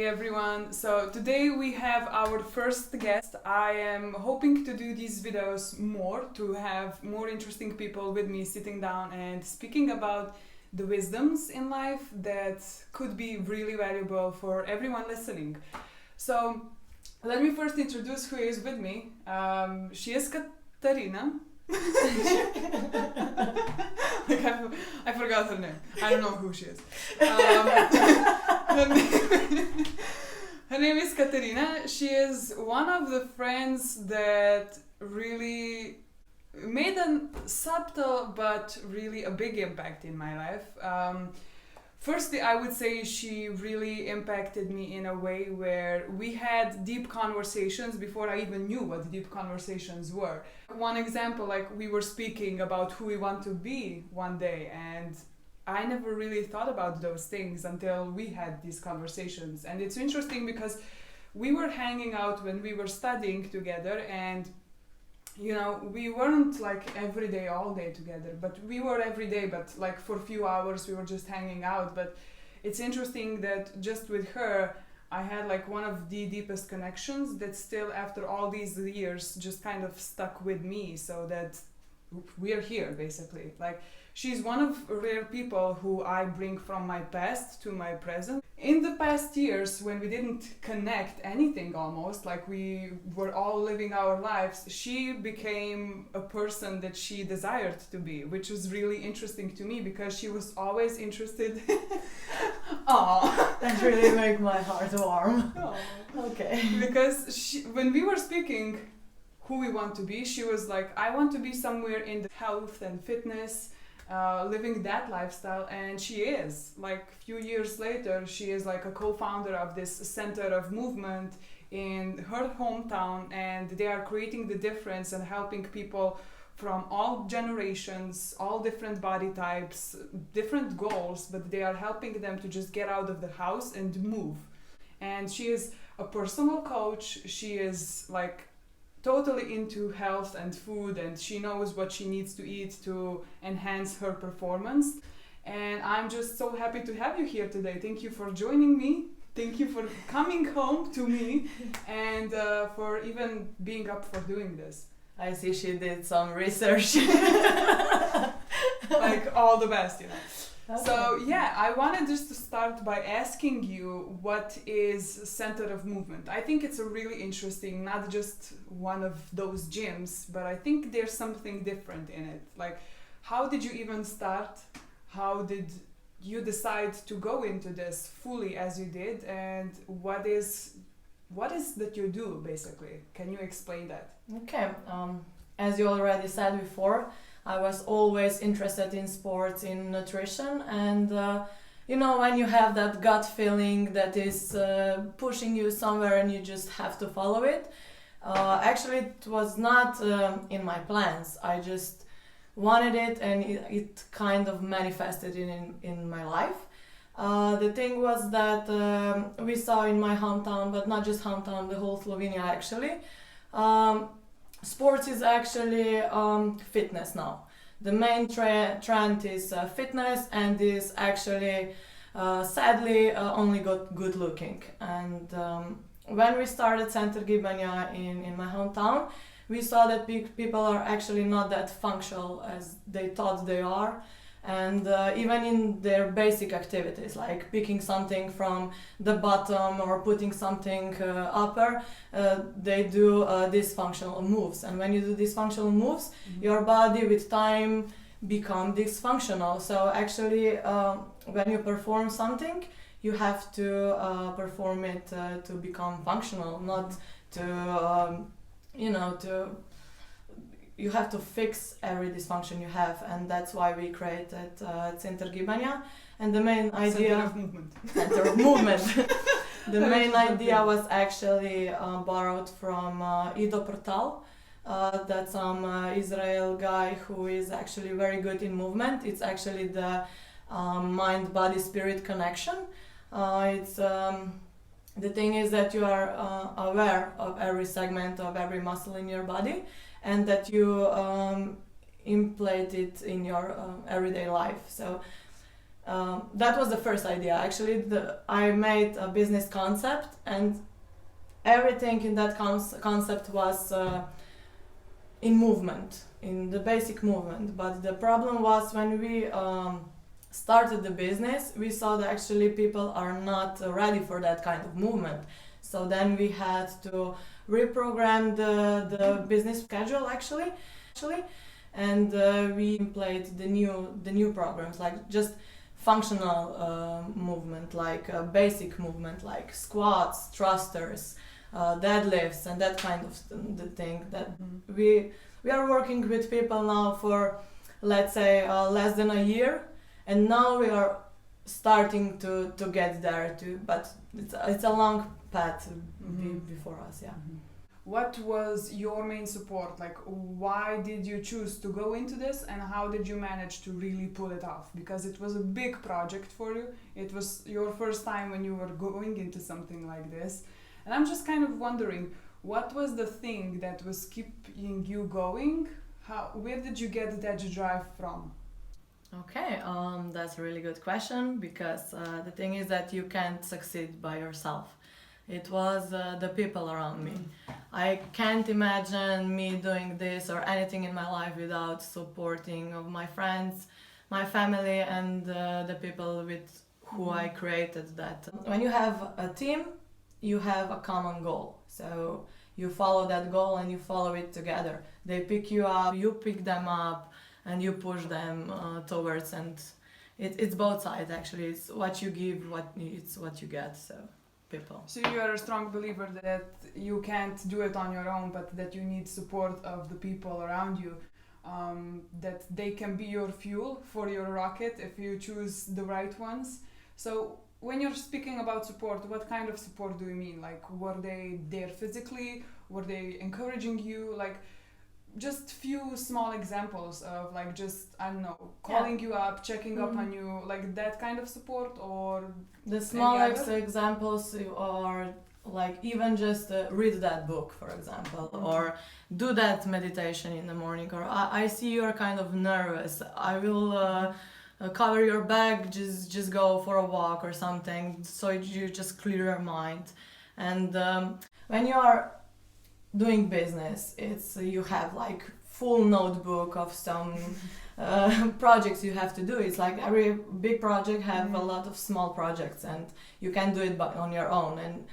everyone. So today we have our first guest. I am hoping to do these videos more, to have more interesting people with me sitting down and speaking about the wisdoms in life that could be really valuable for everyone listening. So let me first introduce who is with me. She is Katarina. I forgot her name. I don't know who she is. Her name is Katarina. She is one of the friends that really made a subtle but really a big impact in my life. Firstly, I would say she really impacted me in a way where we had deep conversations before I even knew what deep conversations were. One example, like we were speaking about who we want to be one day, and I never really thought about those things until we had these conversations. And it's interesting because we were hanging out when we were studying together, and you know, we weren't like every day, all day together, but we were every day, but like for a few hours we were just hanging out. But it's interesting that just with her, I had like one of the deepest connections that still after all these years just kind of stuck with me, so that we're here basically. Like she's one of rare people who I bring from my past to my present. In the past years, when we didn't connect anything almost, like we were all living our lives, she became a person that she desired to be, which was really interesting to me because she was always interested. Aww. That really made my heart warm. Oh. Okay. Because when we were speaking who we want to be, she was like, I want to be somewhere in the health and fitness, living that lifestyle, and she is. Like a few years later, she is like a co-founder of this center of movement in her hometown, and they are creating the difference and helping people from all generations, all different body types, different goals, but they are helping them to just get out of the house and move. And she is a personal coach. She is like totally into health and food, and she knows what she needs to eat to enhance her performance. And I'm just so happy to have you here today. Thank you for joining me. Thank you for coming home to me, and for even being up for doing this. I see she did some research. Like all the best, you know. Okay. So yeah, I wanted just to start by asking you, what is center of movement? I think it's a really interesting, not just one of those gyms, but I think there's something different in it. Like, how did you even start? How did you decide to go into this fully as you did? And what is that you do basically? Can you explain that? Okay. As you already said before, I was always interested in sports, in nutrition, and you know, when you have that gut feeling that is pushing you somewhere and you just have to follow it. Actually, it was not in my plans. I just wanted it, and it kind of manifested in my life. The thing was that we saw in my hometown, but not just hometown, the whole Slovenia actually. Sports is actually fitness now. The main trend is fitness, and is actually sadly only got good looking. And when we started centergibanja in my hometown, we saw that people are actually not that functional as they thought they are. And even in their basic activities, like picking something from the bottom or putting something upper, they do dysfunctional moves. And when you do dysfunctional moves, your body with time become dysfunctional. So actually, when you perform something, you have to perform it to become functional, not to, you have to fix every dysfunction you have, and that's why we created centergibanja. And the main idea Center of movement. Center of movement. The main idea was actually borrowed from Ido Portal. That's some Israel guy who is actually very good in movement. It's actually the mind, body, spirit connection. It's the thing is that you are aware of every segment of every muscle in your body, and that you implant it in your everyday life. So that was the first idea. Actually, I made a business concept, and everything in that concept was in movement, in the basic movement. But the problem was when we started the business, we saw that actually people are not ready for that kind of movement. So then we had to reprogram the business schedule actually, and we played the new programs, like just functional movement, like basic movement, like squats, thrusters, deadlifts, and that kind of the thing that we are working with people now for, let's say, less than a year, and now we are starting to get there too. But it's a long path before us. Yeah. What was your main support? Like, why did you choose to go into this, and how did you manage to really pull it off? Because it was a big project for you. It was your first time when you were going into something like this. And I'm just kind of wondering, what was the thing that was keeping you going? Where did you get that drive from? Okay, that's a really good question, because the thing is that you can't succeed by yourself. It was the people around me. I can't imagine me doing this or anything in my life without supporting of my friends, my family, and the people with who I created that. When you have a team, you have a common goal. So you follow that goal and you follow it together. They pick you up, you pick them up, and you push them towards. And it's both sides actually. It's what you give, it's what you get. So. People. So you are a strong believer that you can't do it on your own, but that you need support of the people around you, that they can be your fuel for your rocket if you choose the right ones. So when you're speaking about support, what kind of support do you mean? Like, were they there physically? Were they encouraging you? Like, just few small examples of, like, just, I don't know, calling you up, checking up on you, like that kind of support, or the smallest examples are like even just read that book, for example, or do that meditation in the morning, or I see you're kind of nervous, I will cover your bag, just go for a walk or something, so you just clear your mind. And when you are doing business, it's you have like full notebook of some projects you have to do. It's like every big project have a lot of small projects, and you can do it on your own. And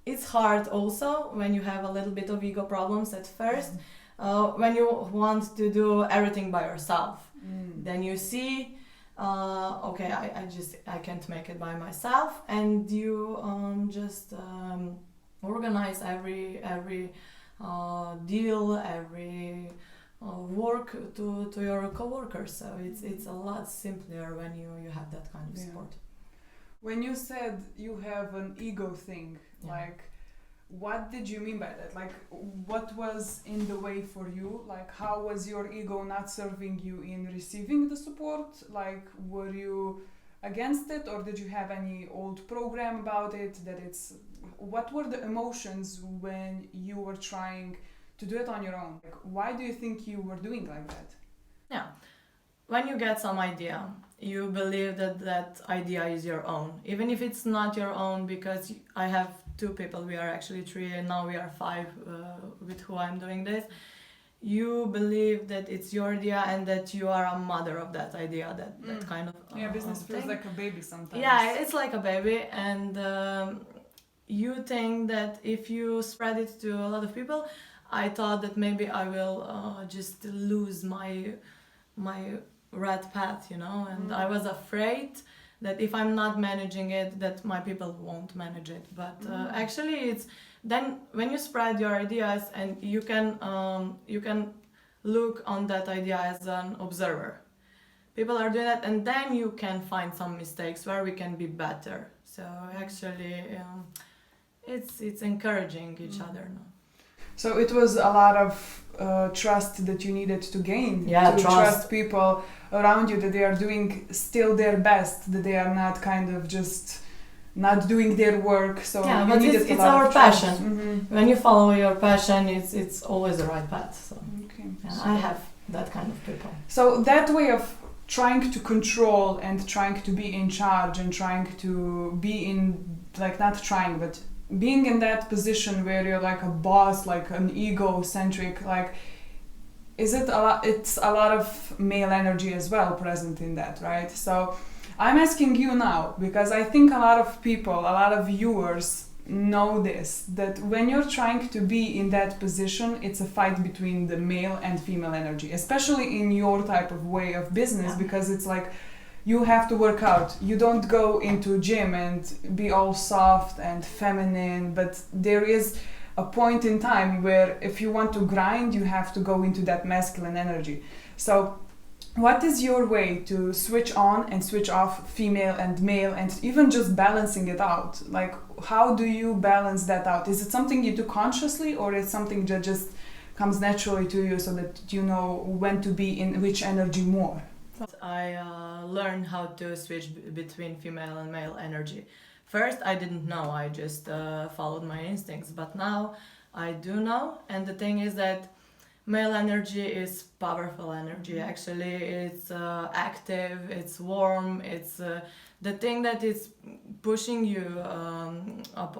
it's hard also when you have a little bit of ego problems at first, when you want to do everything by yourself. Then you see, okay, I can't make it by myself, and you just organize every deal, every work to your coworkers. So it's a lot simpler when you have that kind of support. When you said you have an ego thing, like, what did you mean by that? Like, what was in the way for you? Like, how was your ego not serving you in receiving the support? Like, were you against it, or did you have any old program about it what were the emotions when you were trying to do it on your own? Like, why do you think you were doing like that? Yeah, when you get some idea, you believe that idea is your own, even if it's not your own, because I have 2 people, we are actually 3, and now we are 5 with who I'm doing this. You believe that it's your idea and that you are a mother of that idea, that kind of business feels like a baby sometimes. Yeah, it's like a baby, and you think that if you spread it to a lot of people, I thought that maybe I will just lose my red path, and I was afraid that if I'm not managing it, that my people won't manage it. But actually, it's then when you spread your ideas, and you can look on that idea as an observer. People are doing that, and then you can find some mistakes where we can be better. So actually, it's encouraging each other. No? So it was a lot of trust that you needed to gain. Yeah, to trust people around you that they are doing still their best, that they are not kind of just not doing their work. So yeah, but it's our passion. When you follow your passion, it's always the right path. So okay. yeah, so I have that kind of people. So that way of trying to control and trying to be in charge and trying to be in, like, not trying, but being in that position where you're like a boss, like an egocentric, like, is it a lot? It's a lot of male energy as well present in that, right? So I'm asking you now, because I think a lot of people, a lot of viewers know this, that when you're trying to be in that position, it's a fight between the male and female energy, especially in your type of way of business, because it's like you have to work out. You don't go into gym and be all soft and feminine, but there is a point in time where if you want to grind, you have to go into that masculine energy. So what is your way to switch on and switch off female and male, and even just balancing it out? Like, how do you balance that out? Is it something you do consciously, or is it something that just comes naturally to you so that you know when to be in which energy more? I learned how to switch between female and male energy. First, I didn't know, I just followed my instincts, but now I do know. And the thing is that male energy is powerful energy. Actually, it's active, it's warm, it's the thing that is pushing you up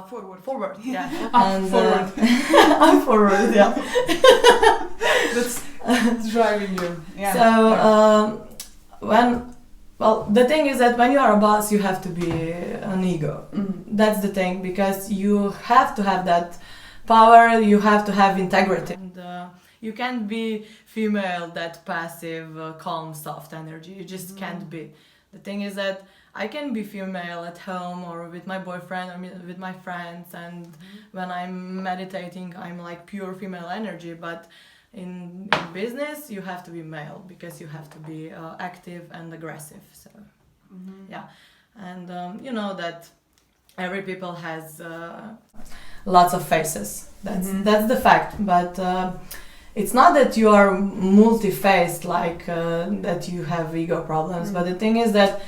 forward, yeah. Up forward. Up forward, yeah. That's driving you. Yeah. So the thing is that when you are a boss, you have to be an ego. That's the thing, because you have to have that power, you have to have integrity. And you can't be female, that passive, calm, soft energy. You just can't be. The thing is that I can be female at home or with my boyfriend or with my friends, and when I'm meditating, I'm like pure female energy. But in business, you have to be male, because you have to be active and aggressive. So, yeah. And you know that every people has lots of faces. That's the fact. But it's not that you are multi-faced, like that you have ego problems. But the thing is that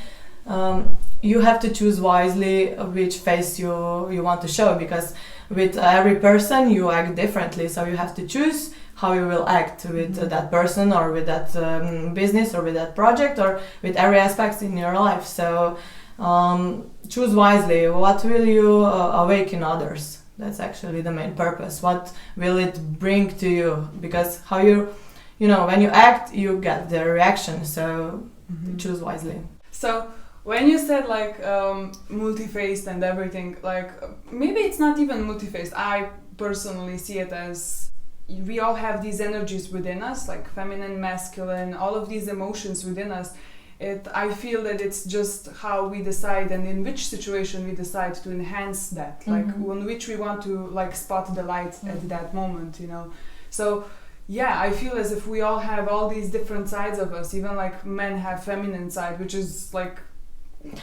you have to choose wisely which face you want to show, because with every person you act differently. So you have to choose how you will act with that person, or with that business, or with that project, or with every aspect in your life. So choose wisely. What will you awaken others? That's actually the main purpose. What will it bring to you? Because how you know, when you act, you get the reaction. So choose wisely. So when you said like multi-faced and everything, like maybe it's not even multi-faced. I personally see it as we all have these energies within us, like feminine, masculine, all of these emotions within us. I feel that it's just how we decide and in which situation we decide to enhance that, like on which we want to like spot the light at that moment, you know. So yeah, I feel as if we all have all these different sides of us. Even like men have feminine side, which is like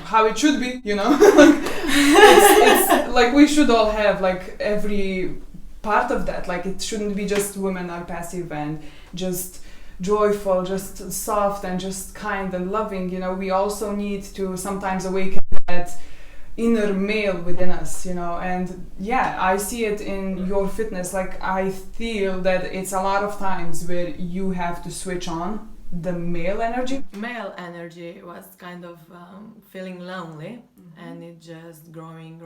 how it should be, you know. Like, it's like we should all have like every part of that. Like it shouldn't be just women are passive and just joyful, just soft and just kind and loving, you know. We also need to sometimes awaken that inner male within us, you know. And yeah, I see it in your fitness. Like I feel that it's a lot of times where you have to switch on the male energy. Male energy was kind of feeling lonely, and it just growing,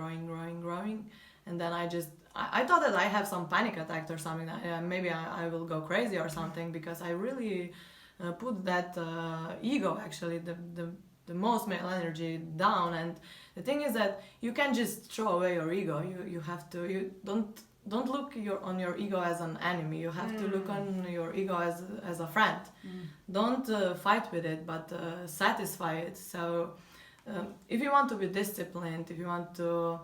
and then I thought that I have some panic attack or something, that maybe I will go crazy or something, because I really put that ego, actually the most male energy, down. And the thing is that you can't just throw away your ego. You have to, you don't look on your ego as an enemy. You have to look on your ego as a friend. Don't fight with it, but satisfy it. So if you want to be disciplined, if you want to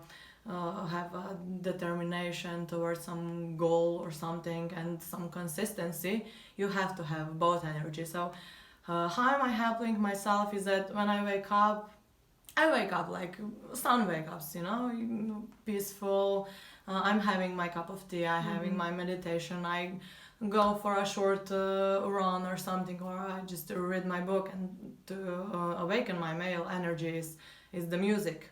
have a determination towards some goal or something and some consistency, you have to have both energy. So how am I helping myself is that when I wake up like sun wake-ups, you know, peaceful. I'm having my cup of tea, I'm having my meditation, I go for a short run or something, or I just read my book. And to awaken my male energy is the music.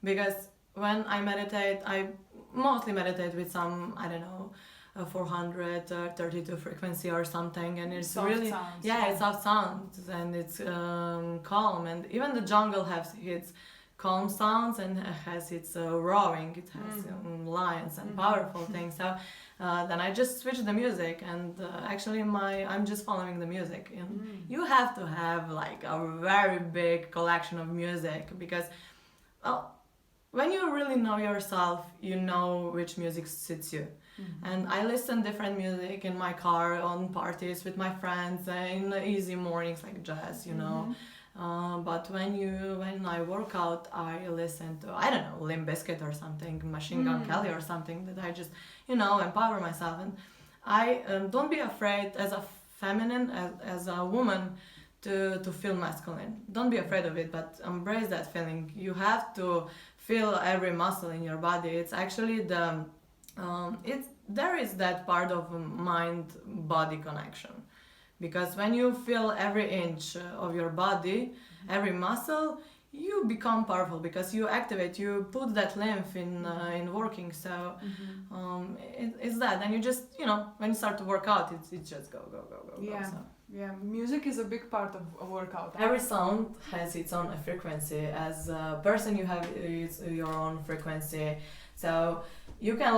Because when I meditate, I mostly meditate with some, I don't know, 432 frequency or something, and it's Soft really sounds. it's soft sounds, and it's calm, and even the jungle has its calm sounds and has its roaring. It has lions and powerful things. So then I just switched the music, and actually I'm just following the music. And you have to have like a very big collection of music, because when you really know yourself, you know which music suits you. And I listen different music in my car, on parties with my friends, in the easy mornings like jazz, you know. But when I work out, I listen to, I don't know, Limp Bizkit or something, Machine Gun Kelly or something, that I just, empower myself. And I don't be afraid as a feminine, as a woman, to feel masculine. Don't be afraid of it, but embrace that feeling. You have to feel every muscle in your body. It's actually there is that part of mind-body connection. Because when you feel every inch of your body, every muscle, you become powerful, because you activate, you put that lymph in working. So it's that. And you just, when you start to work out, it's just go. Yeah. So. Yeah, music is a big part of a workout. Every sound has its own frequency. As a person, you have your own frequency. So you can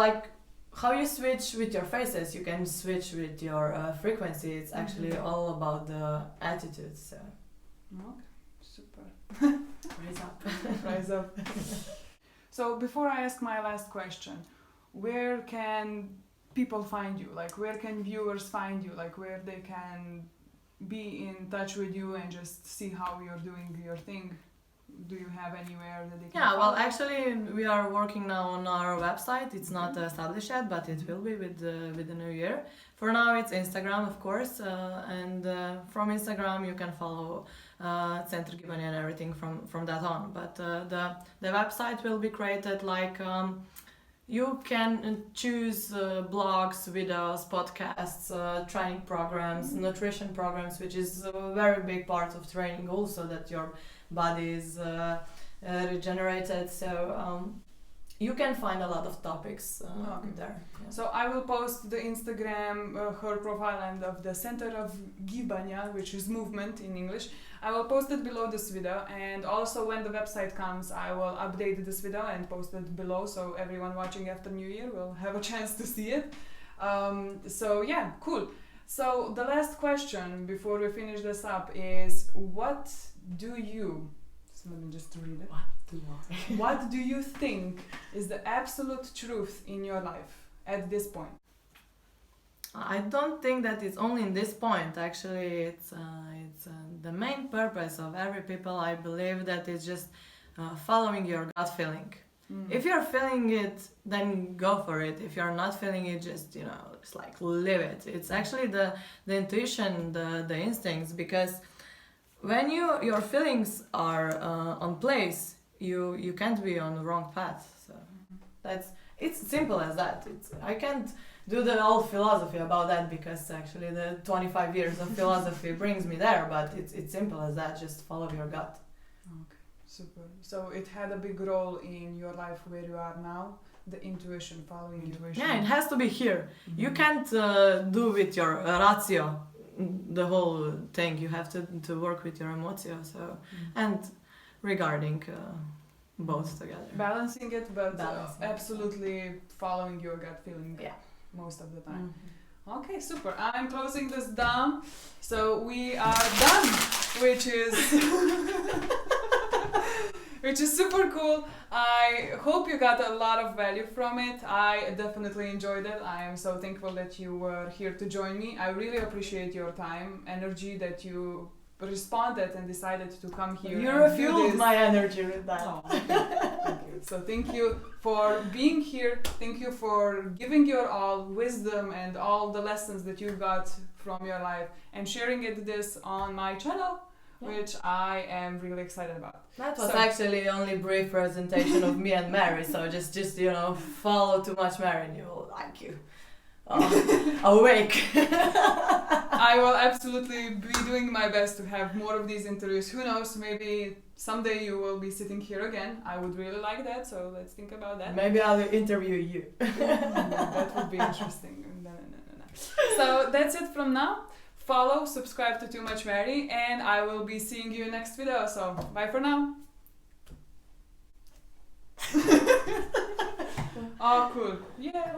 how you switch with your faces, you can switch with your frequency. It's actually all about the attitude. So. Okay, super. Rise up. Rise up. So before I ask my last question, where can people find you? Like, where can viewers find you? Like, where they can be in touch with you and just see how you're doing your thing? Do you have anywhere that they can follow? Actually we are working now on our website. It's not established yet, but it will be with the new year. For now it's Instagram, of course, and from Instagram you can follow centergibanja and everything from that on. But the website will be created you can choose blogs, videos, podcasts, training programs, nutrition programs, which is a very big part of training also, that your body is regenerated. So you can find a lot of topics there. Yeah. So I will post the Instagram, her profile, and of the Center of Gibanja, which is movement in English. I will post it below this video, and also when the website comes, I will update this video and post it below, so everyone watching after New Year will have a chance to see it. So yeah, cool. So the last question before we finish this up is, what do you, so let me just read it. What do you think is the absolute truth in your life at this point? I don't think that it's only in this point. Actually, it's the main purpose of every people. I believe that it's just following your gut feeling. If you're feeling it, then go for it. If you're not feeling it, just just live it. It's actually the intuition, the instincts, because when your feelings are on place, you can't be on the wrong path. So it's simple as that. I can't do the old philosophy about that, because actually the 25 years of philosophy brings me there, but it's simple as that. Just follow your gut. Okay, super. So it had a big role in your life where you are now, the intuition, following intuition. Yeah, it has to be here. You can't do with your ratio the whole thing. You have to work with your emotion. So and regarding both together. Balancing it, but absolutely following your gut feeling most of the time. Okay, super. I'm closing this down. So we are done, which is super cool. I hope you got a lot of value from it. I definitely enjoyed it. I am so thankful that you were here to join me. I really appreciate your time, energy, that you responded and decided to come here. You refueled my energy with that. Oh, thank you. So thank you for being here. Thank you for giving your all, wisdom and all the lessons that you got from your life, and sharing this on my channel, which I am really excited about. That was actually only brief presentation of me and Mary. So just follow Too Much Mary and you'll like you. awake. I will absolutely be doing my best to have more of these interviews. Who knows, maybe someday you will be sitting here again. I would really like that, so let's think about that. Maybe I'll interview you. That would be interesting. No. So that's it from now. Follow, subscribe to Too Much Mary, and I will be seeing you next video. So bye for now. Oh, cool. Yeah.